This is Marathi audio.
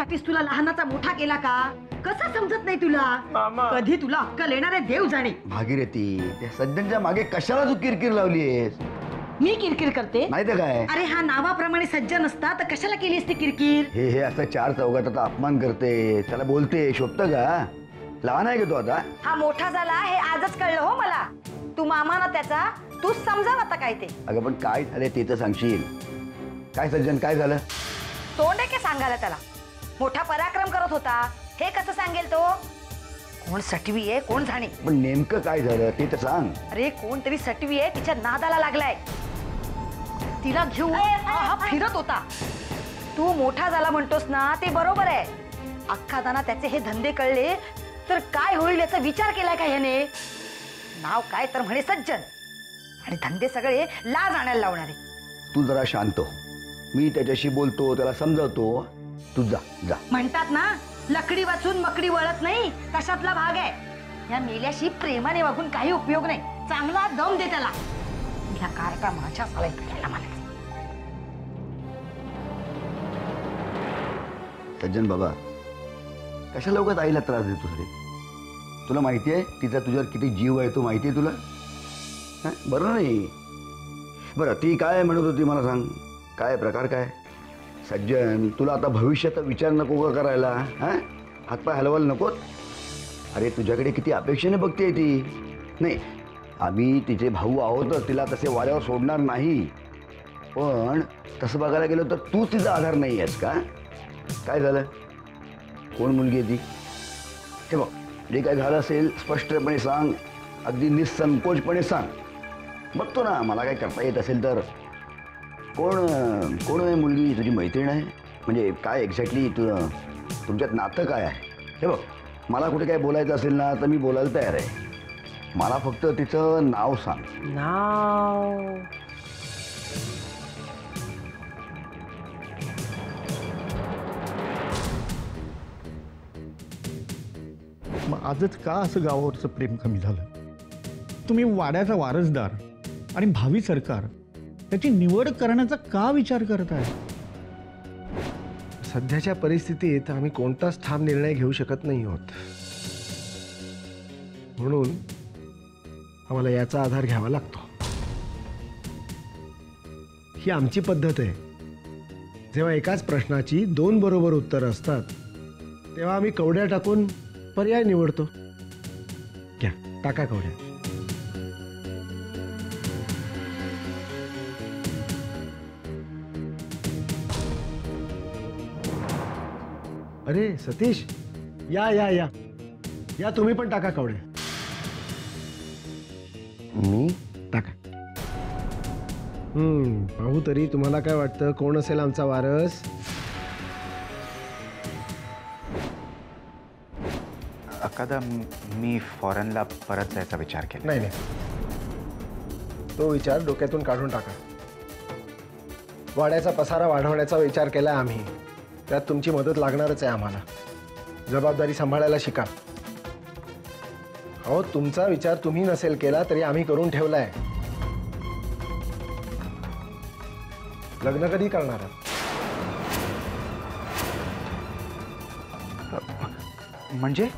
यासाठीच तुला लहानाचा मोठा केला का? कसं समजत नाही तुला? कधी तुला अक्कल येणार आहे देव जाणे. भागीरथी, त्या सज्जनच्या मागे कशाला तू किरकिर लावलीयस? मी किरकिर करते? नाही तर काय. अरे हा नावाप्रमाणे सज्जन असता तर कशाला केली असते किरकिर? हे असं चार चौघात आता अपमान करते, त्याला बोलते, शोभतं का? लहान आहे का तो आता? हा मोठा झाला हे आजच कळलं हो मला. तू मामा ना त्याचा, तूच समजाव आता काय ते. अगं पण काय झाले ते तर सांगशील. काय सज्जन, काय झालं? तोंड आहे की सांगायला त्याला? मोठा पराक्रम करत होता, हे कसं सांगेल तो? कोण सटवी आहे कोण जाणे. पण नेमकं काय झालं ते तर सांग. अरे कोणतरी सटवी आहे तिच्या नादाला लागलाय. तिला घेऊन हा फिरत होता. तू मोठा झाला म्हणतोस ना ते बरोबर आहे. अख्खा दाना त्याचे हे धंदे कळले तर काय होईल याचा विचार केलाय का ह्याने? नाव काय तर म्हणे सज्जन आणि धंदे सगळे लाज आणायला लावणारे. तू जरा शांत हो, मी त्याच्याशी बोलतो, त्याला समजावतो. तू जा जा. म्हणतात ना लकडी वाचून मकडी वळत नाही, तशातला भाग आहे. या मेल्याशी प्रेमाने वागून काही उपयोग नाही. चांगला दम दे त्याला. ह्या कारका माझ्या साला इकडे मला. सज्जन बाबा, कशाला उगाच आईला त्रास देतो रे? तुला माहिती आहे तिचा तुझ्यावर किती जीव आहे तो माहिती आहे तुला? बरं नाही. बरं ती काय म्हणत होती मला सांग, काय प्रकार काय? सज्जन, तुला आता भविष्याचा विचार नको का करायला? हातपाय हलवायला नकोत? अरे तुझ्याकडे किती अपेक्षेने बघते ती. नाही, आम्ही तिचे भाऊ आहोत, तिला तसे वाऱ्यावर सोडणार नाही. पण तसं बघायला गेलं तर तू तिचा आधार नाही आहेस का? काय झालं? कोण मुलगी आहे ती? हे बघ, जे काय झालं असेल स्पष्टपणे सांग, अगदी निसंकोचपणे सांग. बघतो ना मला काय करता येत असेल तर. कोण कोण आहे मुलगी? तुझी मैत्रीण आहे? म्हणजे काय एक्झॅक्टली तुमच्यात नातं काय आहे? हे बघ, मला कुठे काय बोलायचं असेल ना तर मी बोलायला तयार आहे. मला फक्त तिचं नाव सांग. नाव मग आजच का असं गावावरचं प्रेम कमी झालं? तुम्ही वाड्याचा वारसदार आणि भावी सरकार त्याची निवड करण्याचा का विचार करताय? सध्याच्या परिस्थितीत आम्ही कोणताच ठाम निर्णय घेऊ शकत नाही आहोत. म्हणून आम्हाला याचा आधार घ्यावा लागतो. ही आमची पद्धत आहे. जेव्हा एकाच प्रश्नाची दोन बरोबर उत्तरं असतात तेव्हा आम्ही कवड्या टाकून पर्याय निवडतो. घ्या, टाका कवड्या. अरे सतीश, या या या या, तुम्ही पण टाका कवड्या. मी टाका. पाहू तरी तुम्हाला काय वाटतं, कोण असेल आमचा वारस? अकादा, मी फॉरेनला परत जायचा विचार केला. नाही, तो विचार डोक्यातून काढून टाका. वाड्याचा पसारा वाढवण्याचा विचार केला आम्ही. त्यात तुमची मदत लागणारच आहे आम्हाला. जबाबदारी सांभाळायला शिका. अहो, तुमचा विचार तुम्ही नसेल केला तरी आम्ही करून ठेवलाय. लग्न कधी करणार आहात? म्हणजे